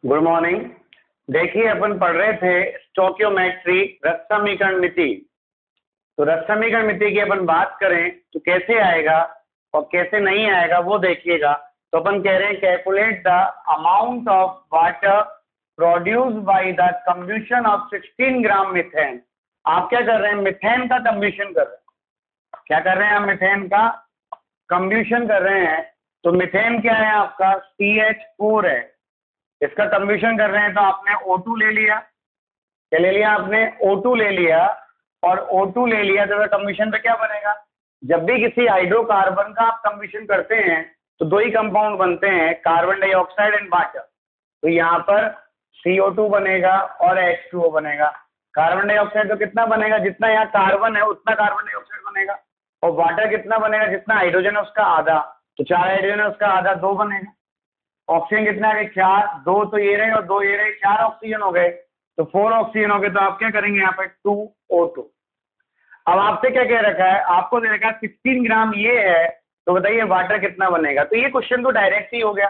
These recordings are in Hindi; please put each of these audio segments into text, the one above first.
Good morning. देखिए अपन पढ़ रहे थे स्टोइकियोमेट्री रस समीकरण मिति। तो रस समीकरण मिति की अपन बात करें तो कैसे आएगा और कैसे नहीं आएगा वो देखिएगा। तो अपन कह रहे हैं calculate the amount of water produce by the combustion of 16 gram methane. आप क्या कर रहे हैं, मिथेन का कंब्यूशन कर रहे हैं। क्या कर रहे हैं आप, मिथेन का कंब्यूशन कर रहे हैं। तो मिथेन क्या है आपका, CH4 है। इसका कंब्यूशन कर रहे हैं तो आपने O2 ले लिया। क्या ले लिया आपने, O2 ले लिया। और O2 ले लिया तो कंब्यूशन पे क्या बनेगा, जब भी किसी हाइड्रोकार्बन का आप कंब्यूशन करते हैं तो दो ही कंपाउंड बनते हैं, कार्बन डाइऑक्साइड एंड वाटर। तो यहाँ पर CO2 बनेगा और H2O बनेगा। कार्बन डाइऑक्साइड तो कितना बनेगा, जितना यहाँ कार्बन है उतना कार्बन डाइऑक्साइड बनेगा। और वाटर कितना बनेगा, जितना हाइड्रोजन है उसका आधा। तो 4 हाइड्रोजन है उसका आधा 2 बनेगा। ऑक्सीजन कितना है, 4, 2 तो ये रहे और 2 ये रहे, 4 ऑक्सीजन हो गए। तो 4 ऑक्सीजन हो गए। तो आप क्या करेंगे यहाँ पे 2O2। अब आपसे क्या कह रखा है, आपको दे रखा है 16 ग्राम ये है। तो बताइए वाटर कितना बनेगा। तो ये क्वेश्चन तो डायरेक्ट ही हो गया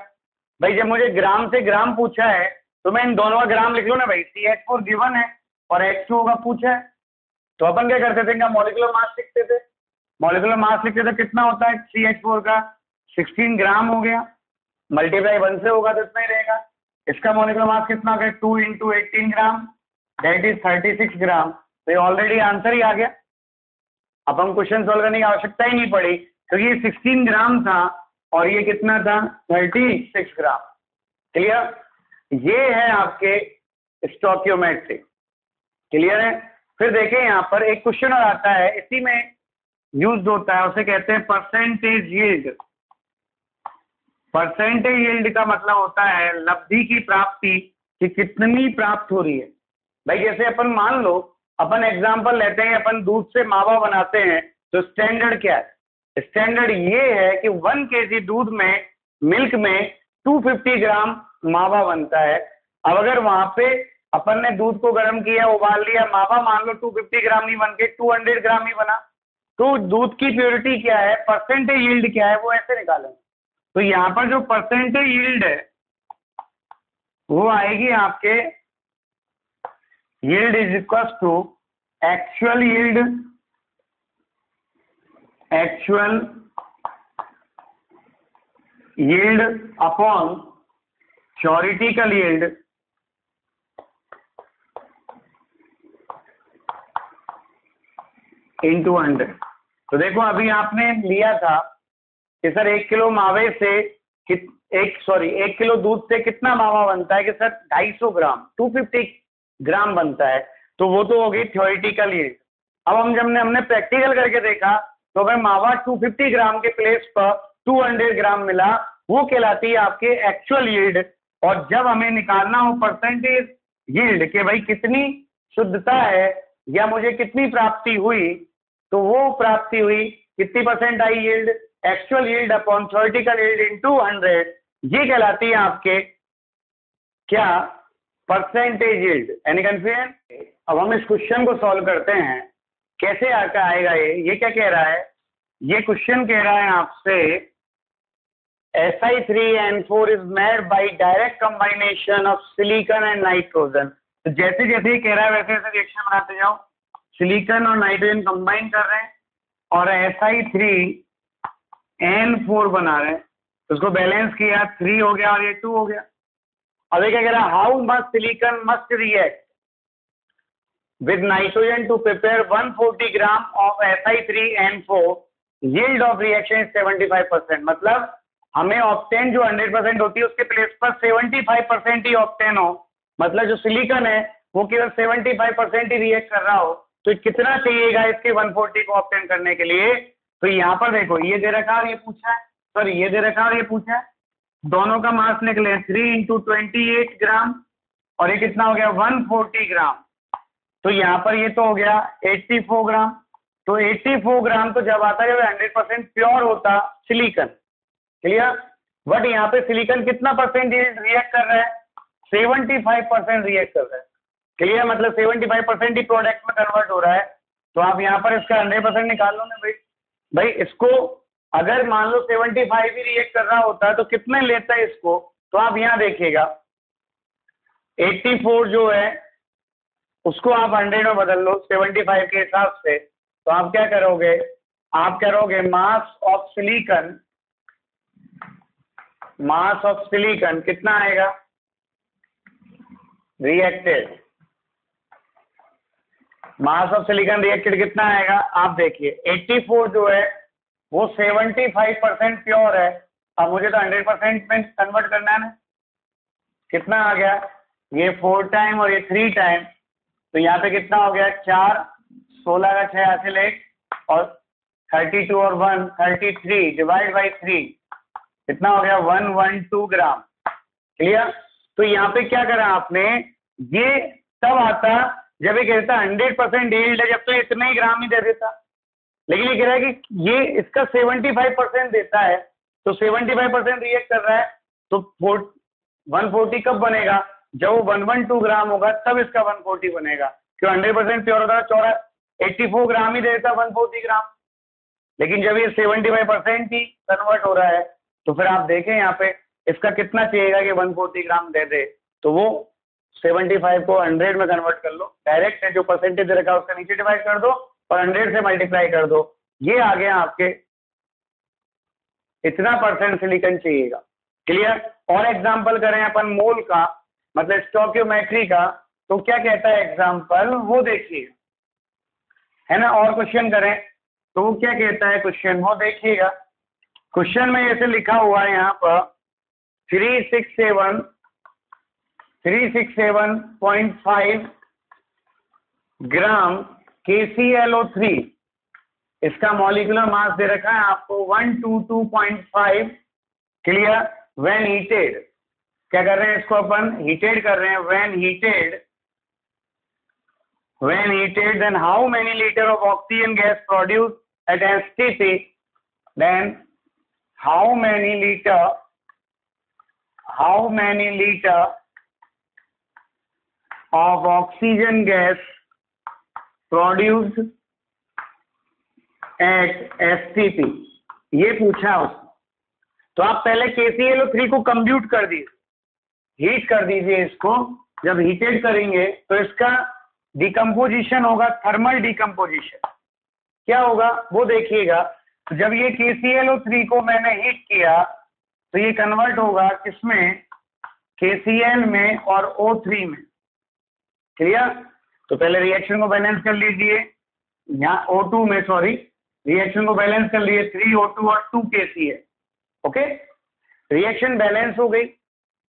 भाई। जब मुझे ग्राम से ग्राम पूछा है तो मैं इन दोनों का ग्राम लिख लूँ ना भाई। CH4 गिवन है और H2O का पूछा है। तो अपन क्या करते थे, मॉलिक्यूलर मास लिखते थे। मॉलिक्यूलर मास लिखते थे, कितना होता है CH4 का 16 ग्राम हो गया, मल्टीप्लाई 1 से होगा तो इतना ही रहेगा। इसका मॉलिक्यूलर मास कितना हो गया, 2 × 18 ग्राम, दैट इज 36 ग्राम। तो ये ऑलरेडी आंसर ही आ गया। अब हम क्वेश्चन सोल्व करने की आवश्यकता ही नहीं पड़ी क्योंकि ये 16 ग्राम था और ये कितना था, 36 ग्राम। क्लियर। ये है आपके स्टोइकियोमेट्री। क्लियर है। फिर देखें यहाँ पर एक क्वेश्चन और आता है, इसी में यूज होता है, उसे कहते हैं परसेंटेज यील्ड। परसेंटेज यील्ड का मतलब होता है लब्धि की प्राप्ति कि कितनी प्राप्त हो रही है। भाई जैसे अपन मान लो, अपन एग्जांपल लेते हैं, अपन दूध से मावा बनाते हैं तो स्टैंडर्ड क्या है, स्टैंडर्ड ये है कि 1 kg दूध में, मिल्क में 250 ग्राम मावा बनता है। अब अगर वहां पे अपन ने दूध को गर्म किया, उबाल लिया, मावा मान लो 250 ग्राम नहीं बन के 200 ग्राम ही बना, तो दूध की प्योरिटी क्या है, परसेंटेज यील्ड क्या है, वो ऐसे निकालेंगे। तो यहाँ पर जो परसेंटेज यील्ड है वो आएगी आपके, yield is equal to actual yield, actual yield upon theoretical yield into 100। तो देखो अभी आपने लिया था कि सर 1 किलो मावे से 1 किलो दूध से कितना मावा बनता है, कि सर 250 ग्राम, 250 ग्राम बनता है। तो वो तो होगी थ्योरेटिकल यील्ड। अब हमने प्रैक्टिकल करके देखा तो हमें मावा 250 ग्राम के प्लेस पर 200 ग्राम मिला, वो कहलाती है आपके एक्चुअल यील्ड। और जब हमें निकालना हो परसेंटेज यील्ड के भाई कितनी शुद्धता है या मुझे कितनी प्राप्ति हुई, तो वो प्राप्ति हुई कितनी परसेंट आई yield, actual yield upon theoretical yield into 100, ये कहलाती है आपके क्या, परसेंटेज यील्ड। Any confusion. अब हम इस क्वेश्चन को सॉल्व करते हैं, कैसे आएगा ये क्या कह रहा है, ये क्वेश्चन कह रहा है आपसे Si3N4 is made by direct कंबाइनेशन of silicon and nitrogen. तो जैसे जैसे ये कह रहा है वैसे वैसे रिएक्शन बनाते जाओ। सिलिकॉन और नाइट्रोजन कंबाइन कर रहे हैं और Si3N4 बना रहे हैं। उसको बैलेंस किया, 3 हो गया और ये 2 हो गया। अब ये क्या कह रहा है, how much silicon must react with nitrogen to prepare 140 gram of Si3N4, yield of reaction is 75%। मतलब हमें ऑक्टेन जो 100% होती है उसके प्लेस पर 75% ही ऑक्टेन हो, मतलब जो सिलिकॉन है वो केवल 75% ही रिएक्ट कर रहा हो। तो कितना चाहिएगा इसके 140 को ऑक्टेन करने के लिए। तो यहाँ पर देखो ये दे रखा और ये पूछा है, सॉरी ये दे रखा और ये पूछा है, दोनों का मास निकले 3 × 28 ग्राम और ये कितना हो गया 140 ग्राम। तो यहाँ पर ये तो हो गया 84 ग्राम। तो 84 ग्राम तो जब आता है जब 100% प्योर होता सिलिकॉन। क्लियर। बट यहाँ पे सिलिकॉन कितना परसेंट रिएक्ट कर रहा है, 75% रिएक्ट कर रहा है। क्लियर। मतलब 75% ही प्रोडक्ट में कन्वर्ट हो रहा है। तो आप यहाँ पर इसका 100% निकाल लो ना भाई इसको अगर मान लो 75 ही रिएक्ट कर रहा होता है तो कितने लेता है इसको। तो आप यहाँ देखिएगा 84 जो है उसको आप 100 में बदल लो 75 के हिसाब से, तो आप क्या करोगे, आप करोगे मास ऑफ सिलिकॉन कितना आएगा, reacted mass of silicon reacted कितना आएगा, आप देखिए 84 जो है वो 75% प्योर है, अब मुझे तो 100% में कन्वर्ट करना है ना, कितना आ गया, ये 4 टाइम और ये 3 टाइम, तो यहाँ पे कितना हो गया 4, 16 का 6 हासिल 1 और 32 और 1 33 डिवाइड बाई 3 कितना हो गया 112 ग्राम। क्लियर। तो यहाँ पे क्या करा आपने, ये तब आता जब ये कहता 100% यील्ड है, जब तो इतना ही ग्राम ही दे देता, लेकिन ये कह रहा है कि ये इसका 75% देता है, तो 75% रिएक्ट कर रहा है, तो 140 कब बनेगा, जब वो 112 ग्राम होगा तब इसका 140 बनेगा, क्यों 100% प्योर होता है 84 ग्राम ही देता 140 ग्राम, लेकिन जब ये 75% ही कन्वर्ट हो रहा है, तो फिर आप देखें यहाँ पे इसका कितना चाहिएगा कि 140 ग्राम दे दे, तो वो 75 को 100 में कन्वर्ट कर लो, डायरेक्ट है जो परसेंटेज दे रखा है उसका नीचे डिवाइड कर दो और 100 से मल्टीप्लाई कर दो, ये आ गया आपके इतना % सिलिकॉन चाहिएगा। क्लियर। और एग्जांपल करें अपन मोल का, मतलब स्टोइकियोमेट्री का, तो क्या कहता है एग्जांपल वो देखिएगा, है ना। और क्वेश्चन करें तो वो क्या कहता है क्वेश्चन, वो देखिएगा। क्वेश्चन में ऐसे लिखा हुआ है यहाँ पर 367.5 ग्राम KClO3, इसका मॉलिक्यूलर मास दे रखा है आपको 122.5। क्लियर। व्हेन हीटेड, क्या कर रहे हैं इसको अपन हीटेड कर रहे हैं, when heated then how many litre of oxygen gas produce at STP, then how many liter of oxygen gas produced at STP, ये पूछा उसने। तो आप पहले KClO3 को कंप्यूट कर दीजिए, हीट कर दीजिए इसको, जब हीटेड करेंगे तो इसका डिकम्पोजिशन होगा, थर्मल डिकम्पोजिशन क्या होगा वो देखिएगा। जब ये KClO3 को मैंने हीट किया तो ये कन्वर्ट होगा किसमें, KCl में और O3 में। क्लियर। तो पहले रिएक्शन को बैलेंस कर लीजिए, यहाँ O2 में, सॉरी रिएक्शन को बैलेंस कर लिए 3O2 और 2 KCl। ओके, रिएक्शन बैलेंस हो गई।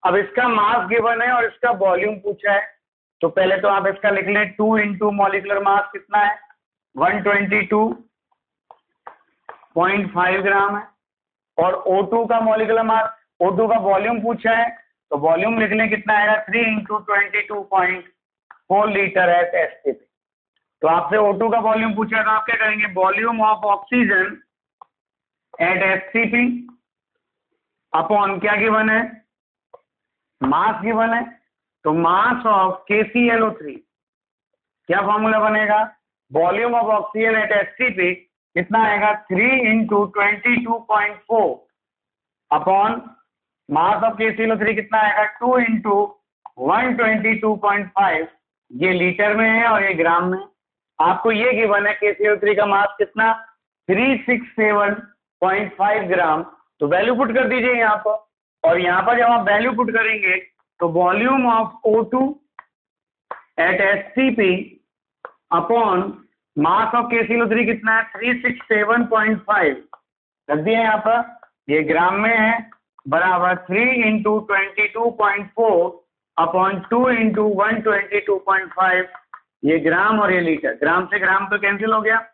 अब इसका मास गिवन है और इसका वॉल्यूम पूछा है, तो पहले तो आप इसका लिख लें 2 इंटू मॉलिक्यूलर मास कितना है 122.5 ग्राम है, और O2 का मॉलिक्यूलर मास, O2 का वॉल्यूम पूछा है तो वॉल्यूम लिख लें कितना आएगा 3 इंटू 22.4 लीटर एट STP। तो आपसे O2 का वॉल्यूम पूछा है तो आप क्या करेंगे, volume of oxygen at STP upon क्या गिवन है, मास गिवन है, तो मास ऑफ KClO3, क्या फॉर्मूला बनेगा, volume of oxygen at STP कितना आएगा 3 into 22.4 upon mass of KClO3 कितना आएगा 2 इंटू 122.5, ये लीटर में है और ये ग्राम में। आपको ये गिवन है KClO3 का मास कितना 367.5 ग्राम, तो वैल्यू पुट कर दीजिए यहाँ पर, और यहाँ पर जब आप वैल्यू पुट करेंगे तो volume of O2 at STP upon mass of KClO3 कितना है 367.5, रख दिया यहाँ पर, ये ग्राम में है, बराबर 3 इंटू 22.4 अपॉन 2 इंटू 122.5, ये ग्राम और ये लीटर, ग्राम से ग्राम तो कैंसिल हो गया,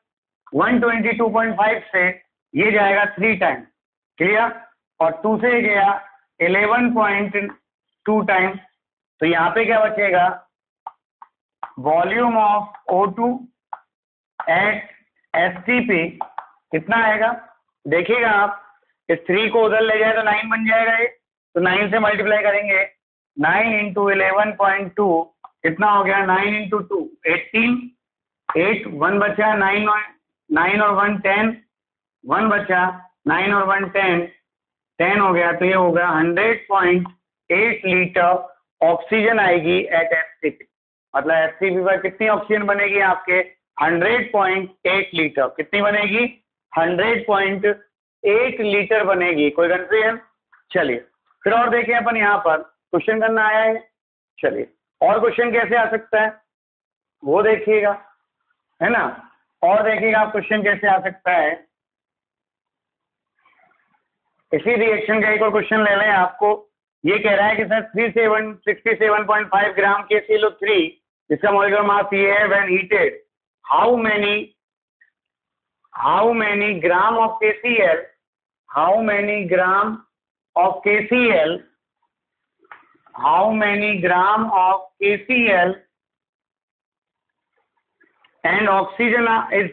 122.5 से ये जाएगा 3 टाइम। क्लियर। और 2 से गया 11.2 टाइम, तो यहाँ पे क्या बचेगा, volume of O2 at STP कितना आएगा, देखिएगा आप, इस 3 को उधर ले जाए तो 9 बन जाएगा ये, तो 9 से मल्टीप्लाई करेंगे, 9 इंटू 11.2 कितना हो गया, 9 इंटू 2 18, 8 1 बचा, 9 और 1 10, 1 बचा, 9 और 1 10 हो गया, तो ये होगा 100.8 लीटर ऑक्सीजन आएगी एट एचसीपी, मतलब एचसीपी पर कितनी ऑक्सीजन बनेगी आपके 100.8 लीटर। कितनी बनेगी? 100.8 लीटर बनेगी। कोई कंफ्यूजन? चलिए फिर और देखिए अपन यहाँ पर क्वेश्चन करना आया है। चलिए और क्वेश्चन कैसे आ सकता है वो देखिएगा, है ना। और देखिएगा आप क्वेश्चन कैसे आ सकता है। इसी रिएक्शन का एक और क्वेश्चन ले लें। आपको ये कह रहा है कि सर 67.5 ग्राम KClO3 जिसका मॉलिक्यूलर मास ये है when heated how many gram of KCl and oxygen is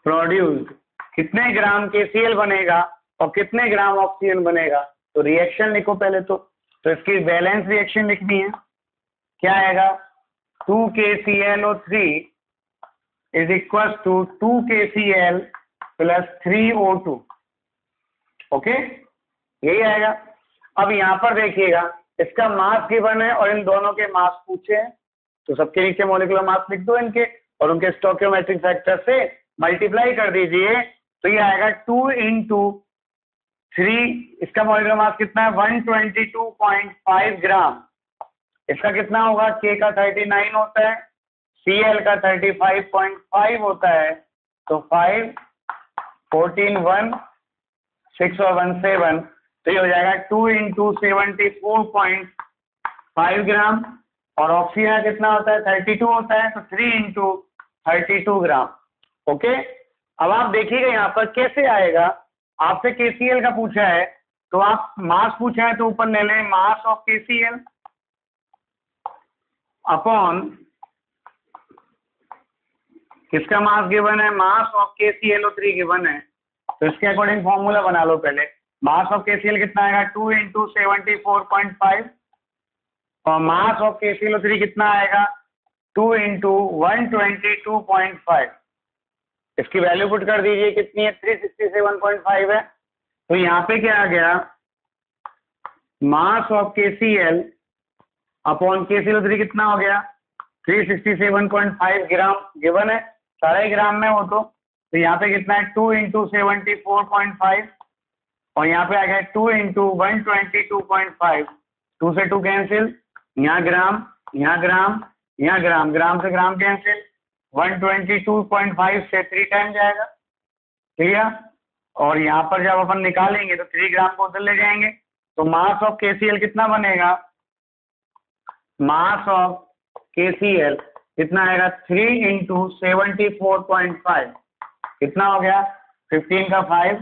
produced कितने ग्राम KCl बनेगा और कितने ग्राम ऑक्सीजन बनेगा। तो रिएक्शन लिखो पहले तो इसकी बैलेंस रिएक्शन लिखनी है। क्या आएगा? 2 KClO3 is equal to 2 KCl plus 3 O2। Okay, यही आएगा। अब यहाँ पर देखिएगा इसका मास गिवन है और इन दोनों के मास पूछे हैं, तो सबके नीचे मॉलिक्यूलर मास लिख दो इनके और उनके स्टोइकियोमेट्रिक फैक्टर से मल्टीप्लाई कर दीजिए। तो ये आएगा 2 इंटू 3, इसका मॉलिक्यूलर मास कितना है 122.5 ग्राम। इसका कितना होगा? K का 39 होता है, Cl का 35.5 होता है, तो 5 14 1 6 और 1 7, तो ये हो जाएगा 2 इंटू 74.5 ग्राम। और ऑक्सीजन कितना होता है? 32 होता है, तो 3 इंटू 32 ग्राम। ओके, अब आप देखिएगा यहाँ पर कैसे आएगा। आपसे KCl का पूछा है तो आप मास पूछा है तो ऊपर ले लें मास ऑफ KCl अपॉन किसका मास गिवन है? मास ऑफ KClO3 गिवन है, तो इसके अकॉर्डिंग फॉर्मूला बना लो पहले। मास ऑफ KCl कितना आएगा? 2 इंटू 74.5 और मास ऑफ KClO3 कितना आएगा? 2 इंटू 122.5। इसकी वैल्यू पुट कर दीजिए, कितनी है? 367.5 है। तो यहाँ पे क्या आ गया? Mass of KCl upon KClO3 कितना हो गया? 367.5 ग्राम गिवन है, सारे ग्राम में हो तो यहाँ पे कितना है? 2 इंटू 74.5 और यहाँ पे आ गया 2 इंटू 122.5। 2 से 2 कैंसिल, यहाँ ग्राम यहाँ ग्राम यहाँ ग्राम, ग्राम से ग्राम कैंसिल, 122.5 से 3 टाइम जाएगा। ठीक है, और यहाँ पर जब अपन निकालेंगे तो 3 ग्राम को उधर ले जाएंगे, तो मास ऑफ KCl कितना बनेगा? मास ऑफ KCl कितना आएगा? 3 इंटू 74.5 कितना हो गया? 15 का 5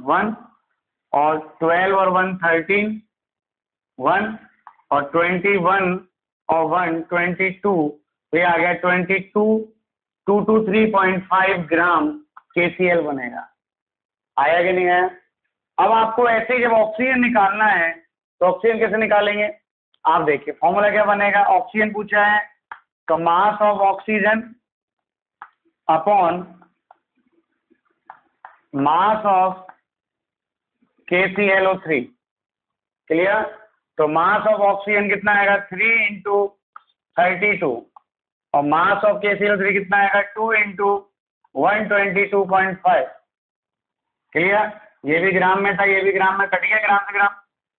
1 और 12 और 1 13 1 और 21 और 1 22, तो ये आ गया 223.5 ग्राम KCl बनेगा। आया कि नहीं आया? अब आपको ऐसे ही जब ऑक्सीजन निकालना है तो ऑक्सीजन कैसे निकालेंगे आप देखिए। फॉर्मूला क्या बनेगा? ऑक्सीजन पूछा है तो mass of oxygen upon mass of KClO3। Clear? तो मास ऑफ ऑक्सीजन कितना आएगा? 3 इंटू 32 और मास ऑफ KClO3 कितना आएगा? 2 इंटू 122.5। क्लियर? ये भी ग्राम में था, ये भी ग्राम में, कट गया ग्राम से ग्राम।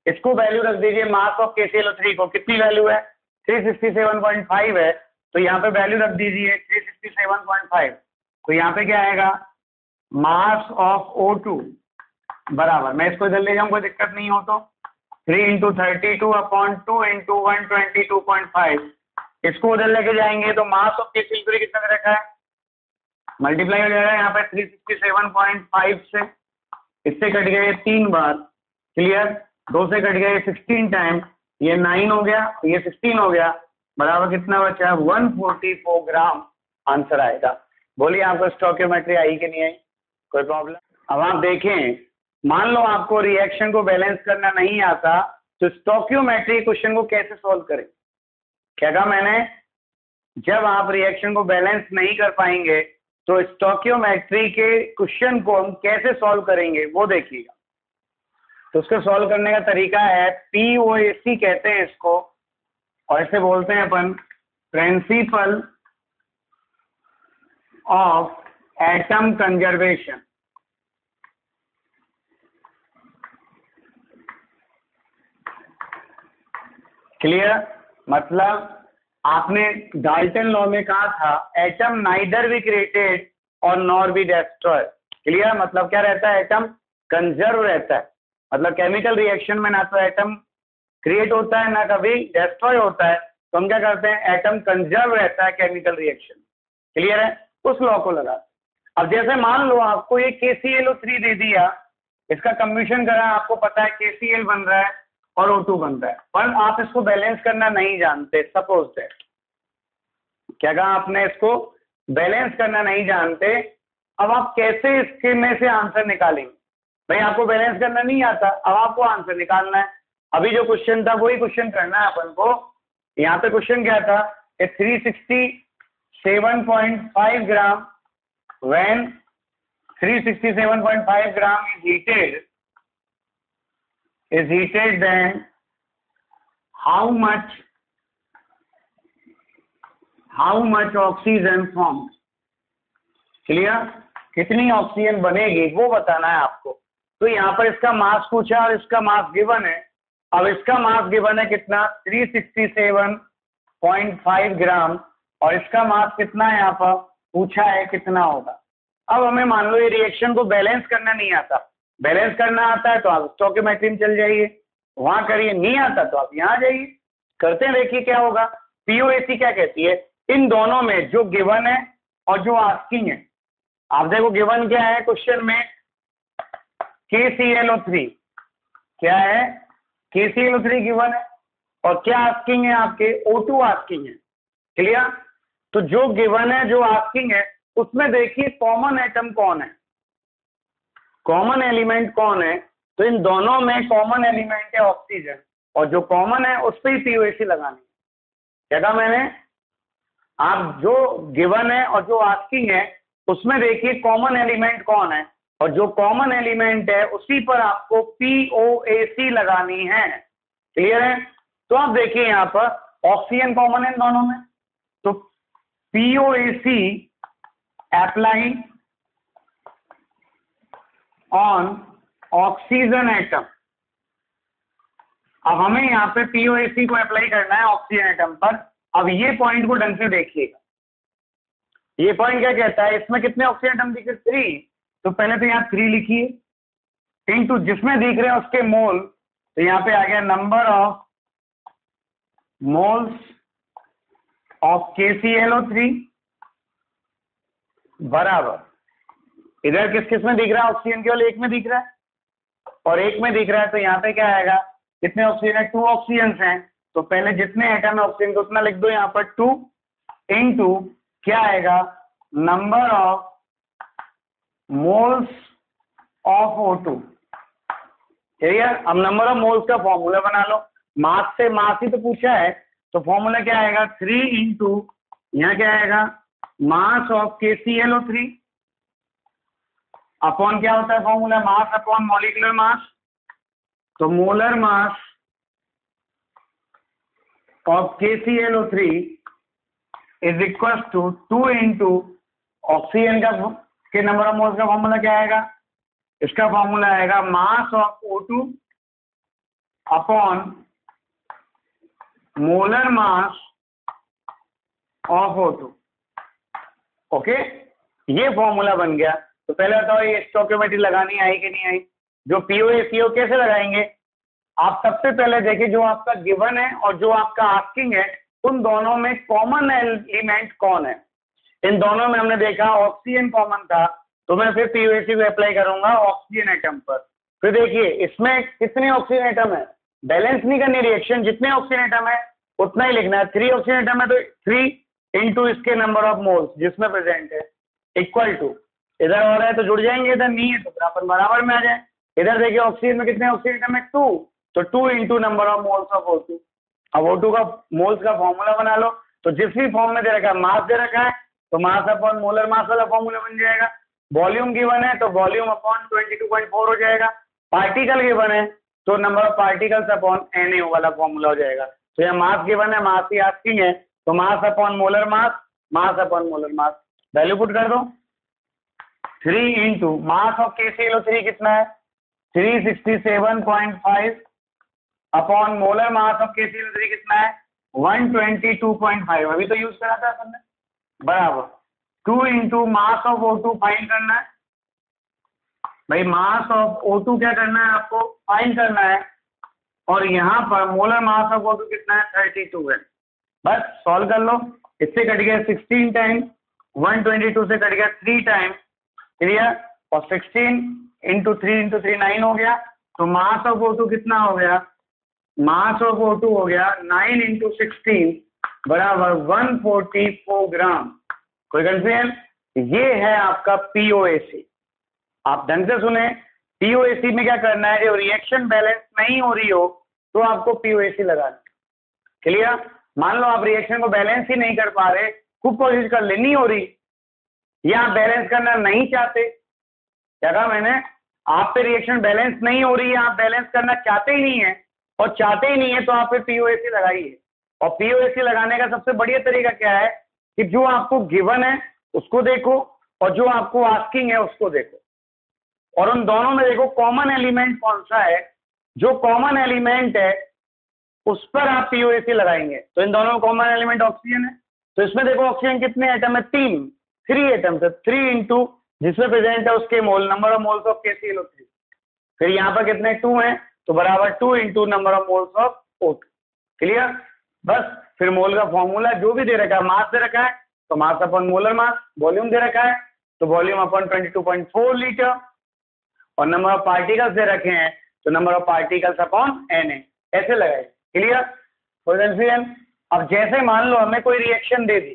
इसको वैल्यू रख दीजिए मास ऑफ KClO3 को। कितनी वैल्यू है? 367.5 है, तो यहाँ पे वैल्यू रख दीजिए 367.5। तो यहाँ पे क्या आएगा? मास ऑफ O2 बराबर, मैं इसको इधर ले जाऊँ कोई दिक्कत नहीं हो तो 3 इंटू 32 अपॉन 2 इंटू 122.5। इसको उधर लेके जाएंगे तो मास ऑफ KClO3 कितना दे रखा है? मल्टीप्लाई हो जाएगा यहाँ पे 367.5 से, इससे कट गए 3 बार। क्लियर? 2 से कट गए 16 टाइम, ये 9 हो गया, ये 16 हो गया, बराबर कितना बचा? 144 ग्राम आंसर आएगा। बोलिए आपको स्टोइकियोमेट्री आई कि नहीं आई? कोई प्रॉब्लम? अब आप देखें, मान लो आपको रिएक्शन को बैलेंस करना नहीं आता तो स्टोइकियोमेट्री क्वेश्चन को कैसे सॉल्व करें? क्या कहा मैंने? जब आप रिएक्शन को बैलेंस नहीं कर पाएंगे तो स्टोइकियोमेट्री के क्वेश्चन को हम कैसे सॉल्व करेंगे वो देखिएगा। तो उसको सॉल्व करने का तरीका है, POAC कहते हैं इसको, और इसे बोलते हैं अपन principle of atom conservation. Clear? मतलब आपने डाल्टन लॉ में कहा था एटम नाइदर बी क्रिएटेड और नॉर बी डिस्ट्रॉय। क्लियर? मतलब क्या रहता है, एटम कंजर्व रहता है, मतलब केमिकल रिएक्शन में ना तो एटम क्रिएट होता है ना कभी डिस्ट्रॉय होता है, तो हम क्या करते हैं, एटम कंजर्व रहता है केमिकल रिएक्शन। क्लियर है? उस लॉ को लगा। अब जैसे मान लो आपको ये KClO3 दे दिया, इसका कम्बिशन करा, आपको पता है KCl बन रहा है और O2 बन रहा है, पर आप इसको बैलेंस करना नहीं जानते। सपोज दैट, क्या कहा आपने, इसको बैलेंस करना नहीं जानते। अब आप कैसे इसके में से आंसर निकालेंगे? भाई आपको बैलेंस करना नहीं आता, अब आपको आंसर निकालना है। अभी जो क्वेश्चन था वही क्वेश्चन करना है अपन को। यहाँ पे क्वेश्चन क्या था, 367.5 ग्राम, when 367.5 gram is heated, then how much oxygen formed? Clear? कितनी ऑक्सीजन बनेगी वो बताना है आपको। तो यहाँ पर इसका मास पूछा और इसका मास गिवन है। अब इसका मास गिवन है कितना, 367.5 ग्राम, और इसका मास कितना है यहाँ पर पूछा है कितना होगा। अब हमें मान लो ये रिएक्शन को बैलेंस करना नहीं आता, बैलेंस करना आता है तो आप स्टोइकियोमेट्री में चल जाइए, वहां करिए, नहीं आता तो आप यहाँ जाइए, करते हैं, देखिए क्या होगा। POAC क्या कहती है, इन दोनों में जो गिवन है और जो आस्किंग है, आप देखो गिवन क्या है क्वेश्चन में, KClO3 क्या है, KClO3 गिवन है, और क्या आस्किंग है आपके, O2 आस्किंग है। क्लियर? तो जो गिवन है जो आस्किंग है उसमें देखिए कॉमन एटम कौन है, कॉमन एलिमेंट कौन है। तो इन दोनों में कॉमन एलिमेंट है ऑक्सीजन, और जो कॉमन है उस पर ही POAC लगानी है। क्या कहा मैंने, आप जो गिवन है और जो आस्किंग है उसमें देखिए कॉमन एलिमेंट कौन है, और जो कॉमन एलिमेंट है उसी पर आपको POAC लगानी है। क्लियर है? तो आप देखिए यहाँ पर ऑक्सीजन कॉमन है इन दोनों में, तो POAC apply on oxygen atom. अब हमें यहाँ पे POAC को अप्लाई करना है ऑक्सीजन एटम पर। अब ये पॉइंट को ढंग से देखिएगा, ये पॉइंट क्या कहता है, इसमें कितने ऑक्सीजन एटम दिखे, 3। तो पहले तो यहाँ 3 लिखिए, इनटू जिसमें दिख रहे हैं उसके मोल, तो यहाँ पे आ गया number of moles of KClO3 बराबर, इधर किस किस में दिख रहा है, ऑक्सीजन केवल एक में दिख रहा है और एक में दिख रहा है, तो यहाँ पे क्या आएगा, कितने ऑक्सीजन है, 2 ऑक्सीजन हैं, तो पहले जितने एटम है ऑक्सीजन को उतना लिख दो यहाँ पर, 2 इनटू क्या आएगा, number of moles of O2। Clear? अब नंबर ऑफ मोल्स का फॉर्मूला बना लो, मास से मास ही तो पूछा है, तो फॉर्मूला क्या आएगा, 3 इंटू यहाँ क्या आएगा, मास ऑफ KClO3 अपॉन क्या होता है formula, mass upon molecular mass, तो molar mass of KClO3 is equal to 2 into oxygen का के नंबर ऑफ मोल्स का फॉर्मूला क्या आएगा, इसका फॉर्मूला आएगा mass of O2 upon molar mass of O2। Okay, ये फॉर्मूला बन गया। तो पहले बताओ ये स्टोइकियोमेट्री लगानी आई कि नहीं आई। जो POAC कैसे लगाएंगे, आप सबसे पहले देखिए जो आपका गिवन है और जो आपका आस्किंग है उन दोनों में कॉमन एलिमेंट कौन है। इन दोनों में हमने देखा ऑक्सीजन कॉमन था, तो मैं फिर POAC को अप्लाई करूंगा ऑक्सीजन एटम पर। फिर देखिए इसमें कितने ऑक्सीजन एटम है, बैलेंस नहीं करनी रिएक्शन, जितने ऑक्सीजन एटम है उतना ही लिखना है। 3 ऑक्सीजन एटम है तो 3 इंटू इसके नंबर ऑफ मोल्स जिसमें प्रेजेंट है इक्वल टू, इधर हो रहा है तो जुड़ जाएंगे, इधर नहीं है तो फिर अपन बराबर में आ जाए। इधर देखिए ऑक्सीजन में कितने ऑक्सीजन एटम है, 2, तो 2 into number of moles of O2। अब O2 का मोल्स का फॉर्मूला बना लो, तो जिस भी फॉर्म में दे रखा है, मास दे रखा है तो मास अपॉन मोलर मास वाला फॉर्मूला बन जाएगा। वॉल्यूम गिवन है तो वॉल्यूम अपॉन 22.4 हो जाएगा। पार्टिकल गिवन है तो number of particles upon Na वाला फॉर्मूला हो जाएगा। तो यहाँ मास गिवन है, मास ही आस्किंग है, तो मास अपॉन मोलर मास, मास अपॉन मोलर मास, वैल्यू पुट कर दो। 3 इंटू मास ऑफ KClO3 कितना है 367.5 upon molar mass of KClO3 कितना है 122.5, अभी तो यूज करा था अपन ने, बराबर 2 into mass of O2 find करना है। भाई मास ऑफ O2 क्या करना है आपको, फाइंड करना है, और यहाँ पर मोलर मास ऑफ O2 कितना है 32 है। बस सॉल्व कर लो, इससे कट गया 16 टाइम, 122 से कट गया 3 टाइम, क्लियर, और 16 इंटू 3 इंटू 3 9 हो गया। तो मास ऑफ O2 कितना हो गया, मास ऑफ O2 हो गया 9 इंटू 16 बराबर 144 ग्राम। कोई कंफ्यूजन? ये है आपका POAC। आप ढंग से सुने, POAC में क्या करना है, जब रिएक्शन बैलेंस नहीं हो रही हो तो आपको POAC लगाना। क्लियर? मान लो आप रिएक्शन को बैलेंस ही नहीं कर पा रहे, खूब कोशिश कर ले, नहीं हो रही, या आप बैलेंस करना नहीं चाहते, क्या कहा मैंने, आप पे रिएक्शन बैलेंस नहीं हो रही है, आप बैलेंस करना चाहते ही नहीं है, और चाहते ही नहीं है तो आप पे POAC लगाइए। और POAC लगाने का सबसे बढ़िया तरीका क्या है कि जो आपको गिवन है उसको देखो और जो आपको आस्किंग है उसको देखो, और उन दोनों में देखो कॉमन एलिमेंट कौन सा है, जो कॉमन एलिमेंट है उस पर आप POAC लगाएंगे। तो इन दोनों में कॉमन एलिमेंट ऑक्सीजन है, तो इसमें देखो ऑक्सीजन कितने एटम है, 3 एटम्स है, 3 इंटू जिसमें प्रेजेंट है उसके mole, number of moles of KClO3, फिर यहाँ पर कितने 2 हैं, तो बराबर 2 into number of moles of O2। Clear? बस फिर मोल का फॉर्मूला जो भी दे रखा है, मास दे रखा है तो mass upon molar mass, volume दे रखा है तो वॉल्यूम अपॉन 22.4 लीटर, और नंबर ऑफ पार्टिकल्स दे रखे हैं तो number of particles upon Na, ऐसे लगाए। क्लियर? कोई कंफ्यूजन? अब जैसे मान लो हमें कोई reaction they the,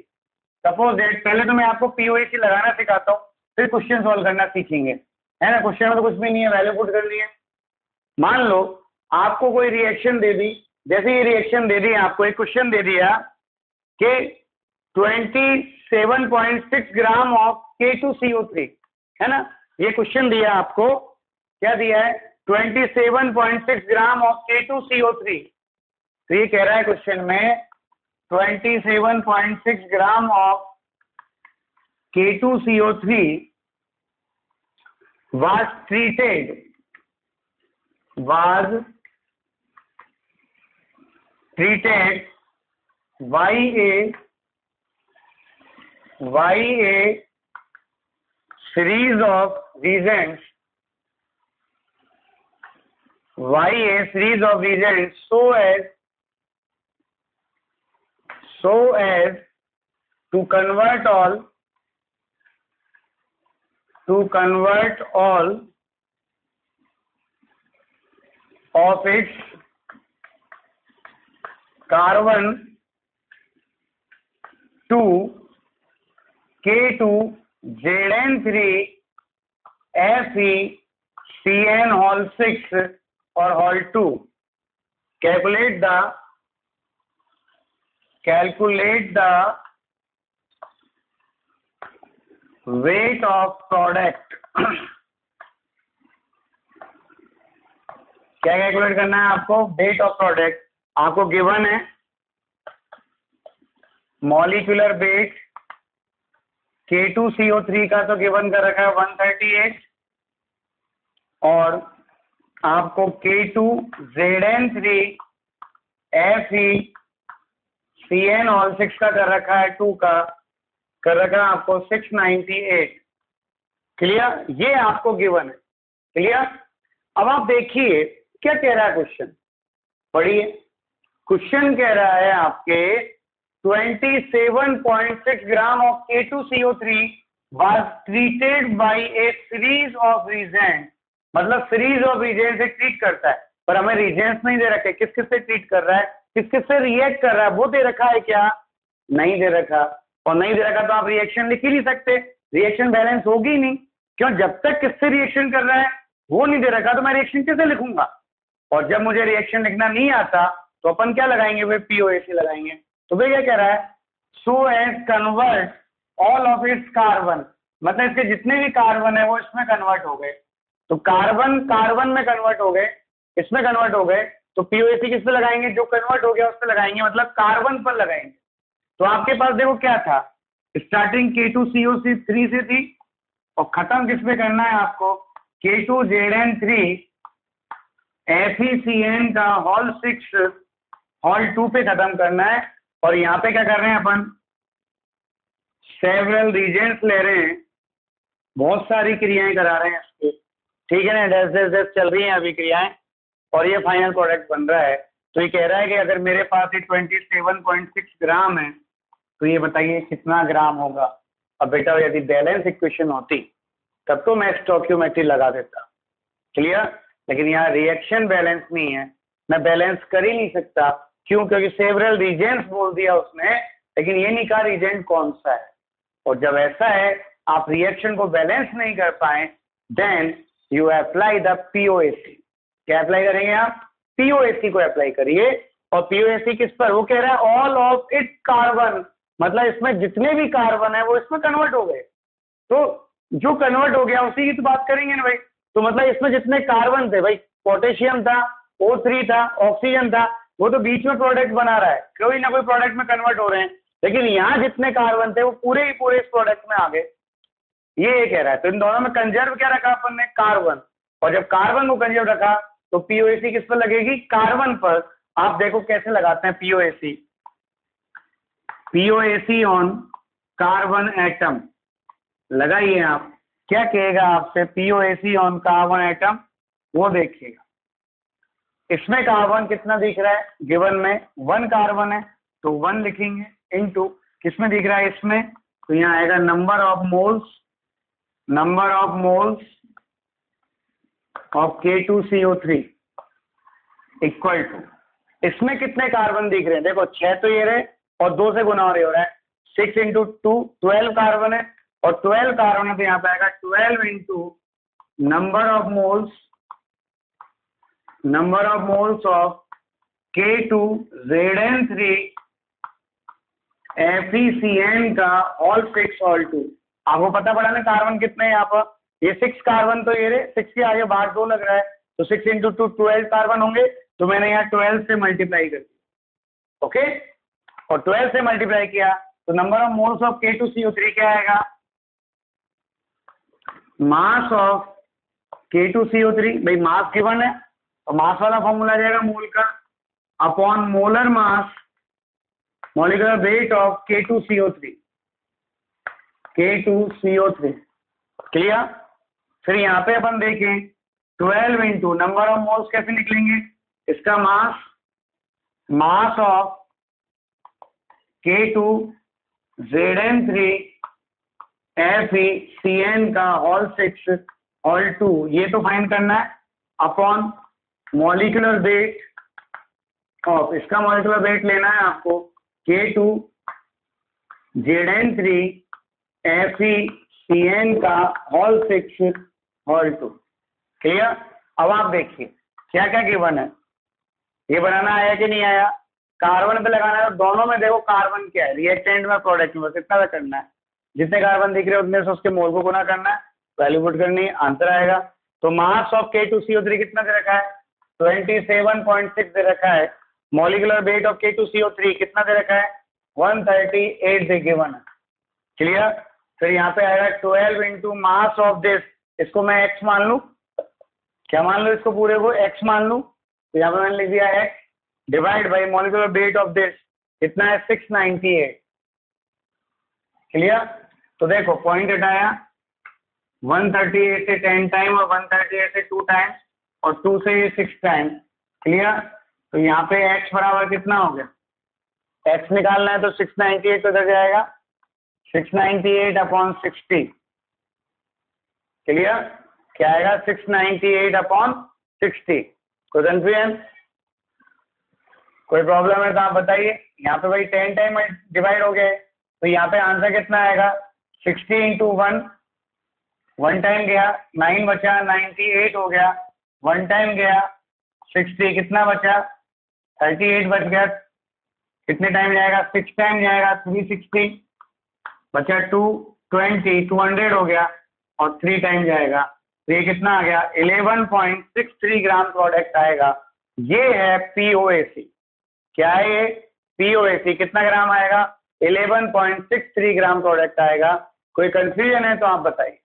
suppose that, पहले तो मैं आपको POAC लगाना सिखाता हूँ, फिर क्वेश्चन सॉल्व करना सीखेंगे, है ना। क्वेश्चन में तो कुछ भी नहीं है, वैल्यू पुट करनी है। मान लो आपको कोई रिएक्शन दे दी, जैसे ये रिएक्शन दे दी, आपको एक क्वेश्चन दे दिया कि 27.6 ग्राम ऑफ K2CO3, है ना, ये क्वेश्चन दिया आपको, क्या दिया है 27.6 ग्राम ऑफ K2CO3। तो ये कह रहा है क्वेश्चन में 27.6 gram of K2CO3 was treated by a series of reagents so as to convert all of its carbon to K2Zn3FeCN6 or Hol 2. Calculate the weight of product. क्या कैलकुलेट करना है आपको, वेट ऑफ प्रोडक्ट। आपको गिवन है मॉलिक्यूलर वेट K2CO3 का तो गिवन कर रखा है 138, और आपको K2Zn3FeCN6 का कर रखा है 2 का, कर रखा है आपको 698। क्लियर? ये आपको गिवन है। क्लियर? अब आप देखिए क्या कह रहा है क्वेश्चन, पढ़िए। क्वेश्चन कह रहा है आपके 27.6 gram of K2CO3 was treated by a series of reagents, मतलब सीरीज ऑफ रिएजेंट से ट्रीट करता है, पर हमें रिएजेंट्स नहीं दे रखे, किस किस से ट्रीट कर रहा है, किस किस से रिएक्ट कर रहा है, वो दे रखा है क्या, नहीं दे रखा। और नहीं दे रखा तो आप रिएक्शन लिख ही नहीं सकते, रिएक्शन बैलेंस होगी नहीं, क्यों, जब तक किससे रिएक्शन कर रहा है वो नहीं दे रखा तो मैं रिएक्शन कैसे लिखूंगा। और जब मुझे रिएक्शन लिखना नहीं आता तो अपन क्या लगाएंगे, वे POAC लगाएंगे। तो वे क्या कह रहा है, so as convert all of its carbon, मतलब इसके जितने भी कार्बन है वो इसमें कन्वर्ट हो गए। तो कार्बन कार्बन में कन्वर्ट हो गए, इसमें कन्वर्ट हो गए, तो पीओएसी किस पे लगाएंगे? जो कन्वर्ट हो गया उस पे लगाएंगे, मतलब कार्बन पर लगाएंगे। तो आपके पास देखो क्या था, स्टार्टिंग K2COC3 से थी और खत्म किस पे करना है आपको? K2ZN3 FeCN का होल 6 होल 2 पे खत्म करना है। और यहाँ पे क्या कर रहे हैं अपन? सेवरल रीजेंट्स ले रहे हैं, बहुत सारी क्रियाएं करा रहे हैं इसके, ठीक है ना, डैश डैश डैश चल रही हैं अभी क्रियाएं, और ये फाइनल प्रोडक्ट बन रहा है। तो ये कह रहा है कि अगर मेरे पास ये 27.6 ग्राम है तो ये बताइए कितना ग्राम होगा। अब बेटा यदि बैलेंस इक्वेशन होती तब तो मैं स्टोइकियोमेट्री लगा देता, क्लियर। लेकिन यहाँ रिएक्शन बैलेंस नहीं है, मैं बैलेंस कर ही नहीं सकता। क्यों? क्योंकि सेवरल रीजेंट्स बोल दिया उसने, लेकिन ये नहीं कहा रीजेंट कौन सा है। और जब ऐसा है आप रिएक्शन को बैलेंस नहीं कर पाए, then you apply the POAC. क्या अप्लाई करेंगे आप? पीओएसी को अप्लाई करिए। और पीओएसी किस पर? वो कह रहा है ऑल ऑफ इट कार्बन, मतलब इसमें जितने भी कार्बन है वो इसमें कन्वर्ट हो गए। तो जो कन्वर्ट हो गया उसी की तो बात करेंगे ना भाई। तो मतलब इसमें जितने कार्बन थे भाई, पोटेशियम था, O3 था, ऑक्सीजन था, वो तो बीच में प्रोडक्ट बना रहा है, कोई ना कोई प्रोडक्ट में कन्वर्ट हो रहे हैं। लेकिन यहाँ जितने कार्बन थे वो पूरे ही पूरे इस प्रोडक्ट में आ गए, ये कह रहा है। तो इन दोनों में कंजर्व क्या रखा अपन ने? कार्बन। और जब कार्बन को कंजर्व रखा तो पीओएसी किस पर लगेगी? कार्बन पर। आप देखो कैसे लगाते हैं POAC. POAC on carbon atom लगाइए आप, क्या कहेगा आपसे? पीओएसी ऑन कार्बन एटम, वो देखिएगा। इसमें कार्बन कितना दिख रहा है? गिवन में 1 कार्बन है तो 1 लिखेंगे, इनटू किसमें दिख रहा है? इसमें। तो यहाँ आएगा number of moles of K2CO3 equal to, इसमें कितने कार्बन दिख रहे हैं? देखो 6 तो ये रहे और 2 से गुना हो रहा है, 6 इंटू 2 12 कार्बन है, और 12 कार्बन है तो यहाँ पे आएगा 12 into number of moles of K2ZN3 FeCN का होल 6 होल 2। आपको पता पड़ा ना कार्बन कितने हैं यहाँ पर? ये 6 कार्बन तो ये रहे, 6 के आगे बाहर 2 लग रहा है, तो 6 इंटू 2 12 कार्बन होंगे। तो मैंने यहाँ 12 से मल्टीप्लाई कर दिया, ओके। और 12 से मल्टीप्लाई किया तो number of moles of K2CO3 क्या आएगा? मास ऑफ K2CO3, भाई मास गिवन है तो मास वाला फॉर्मूला जाएगा मोल का upon molar mass, molecular weight of K2CO3, clear. फिर यहाँ पे अपन देखें 12 इंटू नंबर ऑफ मोल्स कैसे निकलेंगे? इसका मास ऑफ K2ZN3 FeCN का होल 6 होल 2, ये तो फाइंड करना है, अपॉन मॉलिक्यूलर वेट ऑफ, इसका मॉलिक्यूलर वेट लेना है आपको K2ZN3 FeCN का होल 6 होल 2, क्लियर। अब आप देखिए क्या क्या गिवन है, ये बनाना आया कि नहीं आया? कार्बन पे लगाना है, तो दोनों में देखो कार्बन क्या है, रिएक्टेंट में प्रोडक्ट में, बस इतना सा करना है। जितने कार्बन दिख रहे हैं उतने से उसके मोल को गुना करना है, वैल्यू पुट करनी है, आंसर आएगा। तो मास ऑफ K2CO3 कितना दे रखा है? 27.6 दे रखा है। मॉलिक्यूलर वेट ऑफ K2CO3 कितना दे रखा है? 138 दे गिवन है, क्लियर। फिर यहाँ पे आएगा 12 इंटू मास ऑफ दिस, इसको मैं x मान लूं, क्या मान लूं? इसको पूरे को x मान लूं, तो यहाँ पे मैंने लिख दिया x divide by molecular weight of this, कितना है? 698, क्लियर। तो देखो पॉइंट हटाया, 138 से 10 टाइम और 138 से 2 टाइम और 2 से 6 टाइम, क्लियर। तो यहाँ पे x बराबर कितना हो गया? x निकालना है तो 698 तो इधर जाएगा, 698 अपॉन 60, क्लियर। क्या आएगा? 698 अपॉन 60। कोई कंफ्यूजन, कोई प्रॉब्लम है तो आप बताइए। यहाँ पे भाई 10 टाइम डिवाइड हो गए तो यहाँ पे आंसर कितना आएगा? 60 इंटू 1 टाइम गया, 9 बचा, 98 हो गया, 1 टाइम गया 60, कितना बचा? 38 बच गया। कितने टाइम जाएगा? 6 टाइम जाएगा, 360, बचा 220, 200 हो गया और 3 टाइम जाएगा तो ये कितना आ गया 11.63 ग्राम प्रोडक्ट आएगा। ये है POAC। क्या है ये POAC? कितना ग्राम आएगा 11.63 ग्राम प्रोडक्ट आएगा। कोई कंफ्यूजन है तो आप बताइए,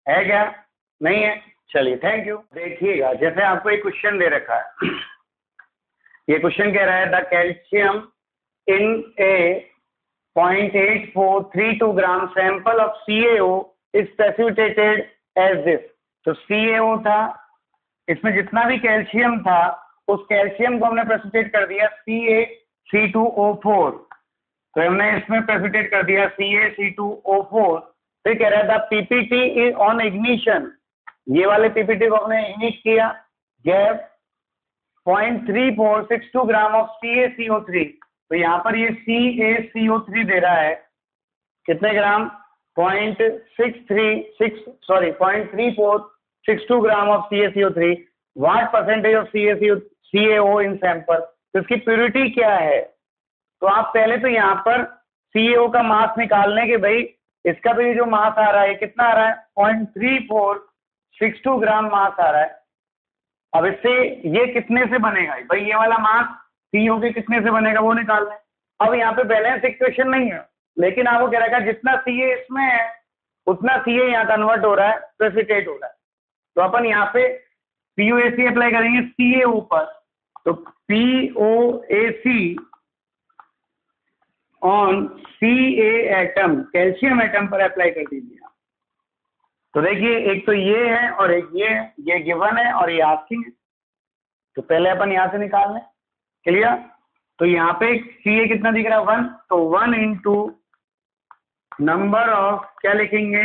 है क्या? नहीं है? चलिए थैंक यू। देखिएगा जैसे आपको एक क्वेश्चन दे रखा है, ये क्वेश्चन कह रहा है the calcium in a 0.8432 gram sample of CaO is precipitated as this. तो CaO था, इसमें जितना भी कैल्शियम था उस कैल्शियम को हमने प्रेसिपिटेट कर दिया CaC2O4। तो हमने इसमें प्रेसिपिटेट कर दिया CaC2O4। फिर कह रहा था PPT इज ऑन इग्निशन। ये वाले PPT को हमने इग्निट किया, गैप 0.3462 ग्राम ऑफ CaCO3। तो यहाँ पर ये CaCO3 दे रहा है कितने ग्राम 0.3462 gram of CaCO3। What percentage of CaO in sample? तो इसकी प्योरिटी क्या है? तो आप पहले तो यहाँ पर CaO का मास निकालने के, भाई इसका तो ये जो मास आ रहा है कितना आ रहा है 0.3462 ग्राम मास आ रहा है। अब इससे ये कितने से बनेगा भाई? ये वाला मास CaO के कितने से बनेगा वो निकालना है। अब यहाँ पे बैलेंस इक्वेशन नहीं है, लेकिन आपको कह रखा है जितना Ca इसमें है उतना Ca यहाँ कन्वर्ट हो रहा है, प्रेसिपिटेट हो रहा है। तो अपन यहाँ पे POAC अप्लाई करेंगे CaO पर। तो POAC on Ca atom, calcium atom पर अप्लाई कर दीजिए। तो देखिए एक तो ये है और एक ये गिवन है और ये आस्किंग है। तो पहले अपन यहाँ से निकाल लें, क्लियर? तो यहाँ पे Ca कितना दिख रहा है 1, तो 1 इंटू नंबर ऑफ, क्या लिखेंगे,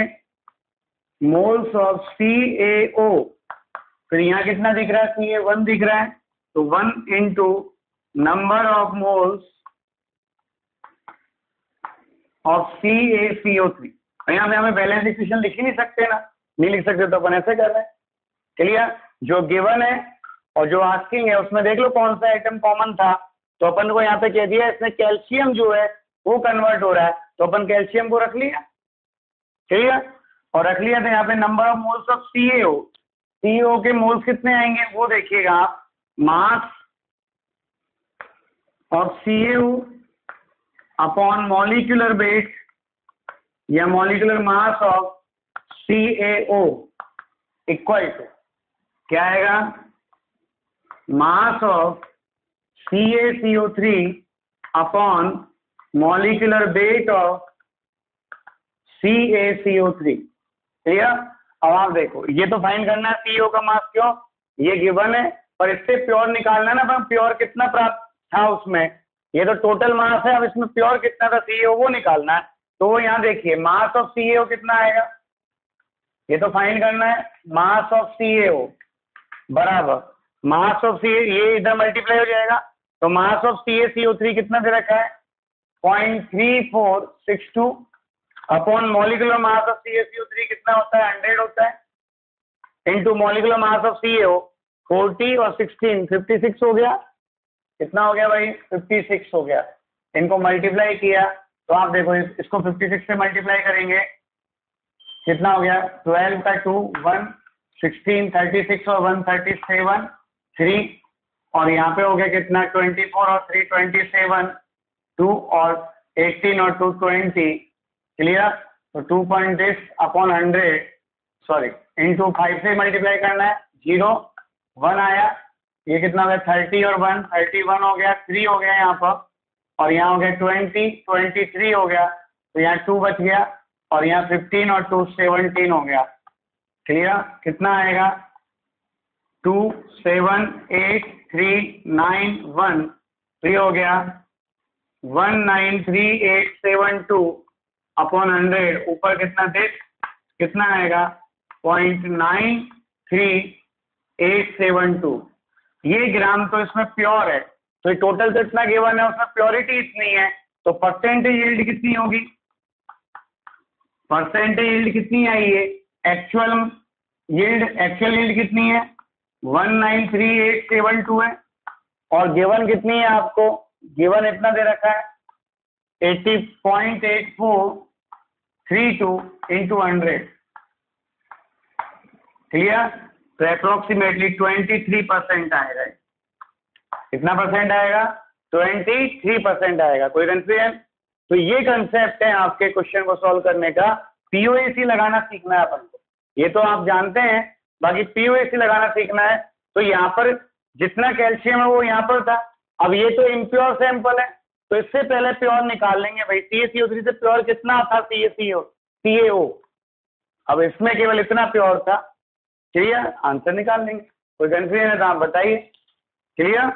मोल्स ऑफ CaO। फिर यहाँ कितना दिख रहा है Ca 1 दिख रहा है, तो 1 into number of moles of CaCO3। यहाँ पे हमें बैलेंस इक्वेशन लिख ही नहीं सकते ना, नहीं लिख सकते तो अपन ऐसे कर रहे हैं, क्लियर? जो गिवन है और जो आस्किंग है उसमें देख लो कौन सा आइटम कॉमन था। तो अपन को यहाँ पे कह दिया इसमें कैल्शियम जो है वो कन्वर्ट हो रहा है, तो अपन कैल्शियम को रख लिया, क्लियर? और रख लिया तो यहाँ पे number of moles of CaO के मोल्स कितने आएंगे वो देखिएगा आप, mass of CaO upon molecular weight या molecular mass of CaO equal to क्या आएगा, mass of CaCO3 upon molecular weight of CaCO3, clear? अब आप देखो ये तो फाइंड करना है CaO का मास, क्यों? ये गिवन है, पर इससे प्योर निकालना है ना, पर प्योर कितना प्राप्त था उसमें, ये तो टोटल मास है, अब इसमें प्योर कितना था CaO वो निकालना है। तो वो यहाँ देखिए मास ऑफ CaO कितना आएगा, ये तो फाइंड करना है, मास ऑफ CaO बराबर मास ऑफ CaO, ये इधर मल्टीप्लाई हो जाएगा, तो मास ऑफ CaCO3 कितना दे रखा है 0.3462 upon molecular mass of CaCO3 कितना होता है 100 होता है, into molecular mass of CaO 40 और 16 56 हो गया। कितना हो गया भाई 56 हो गया। इनको मल्टीप्लाई किया तो आप देखो इसको 56 से मल्टीप्लाई करेंगे कितना हो गया 12 का 2 1 16 36 और 1 37 3 और यहाँ पे हो गया कितना 24 और 3 27 2 और 18 और 2 20, क्लियर? तो 2.6 अपॉन 100 सॉरी इंटू 5 से मल्टीप्लाई करना है, 0 1 आया, ये कितना हो गया 30 और 1 31 हो गया, 3 हो गया यहाँ पर, और यहाँ हो गया 20 23 हो गया, तो यहाँ 2 बच गया और यहाँ 15 और 2 17 हो गया, क्लियर? कितना आएगा 27839 3 हो गया 193872 अपॉन 100 ऊपर कितना दे कितना आएगा 0.93872। ये ग्राम तो इसमें प्योर है, तो टोटल तो इतना गिवन है, उसमें प्योरिटी इतनी है, तो परसेंटेज यील्ड कितनी होगी, परसेंटेज यील्ड कितनी आई है, एक्चुअल यील्ड कितनी है 193872 है, और गिवन कितनी है आपको, गिवन इतना दे रखा है 80.84 32 into 100, क्लियर? तो अप्रोक्सीमेटली 23% आएगा। कितना परसेंट आएगा? 23% आएगा। कोई कंफ्यूजन? तो ये कंसेप्ट है आपके क्वेश्चन को सॉल्व करने का। पीओएसी लगाना सीखना है अपन को, ये तो आप जानते हैं, बाकी पीओएसी लगाना सीखना है। तो यहाँ पर जितना कैल्शियम है वो यहाँ पर था, अब ये तो इम्प्योर सैंपल है, तो इससे पहले प्योर निकाल लेंगे भाई। CaCO3 से प्योर कितना था? CaO। अब इसमें केवल इतना प्योर था, क्लियर? आंसर निकाल लेंगे। कोई कंफ्यूजन है तो आप बताइए। क्लियर?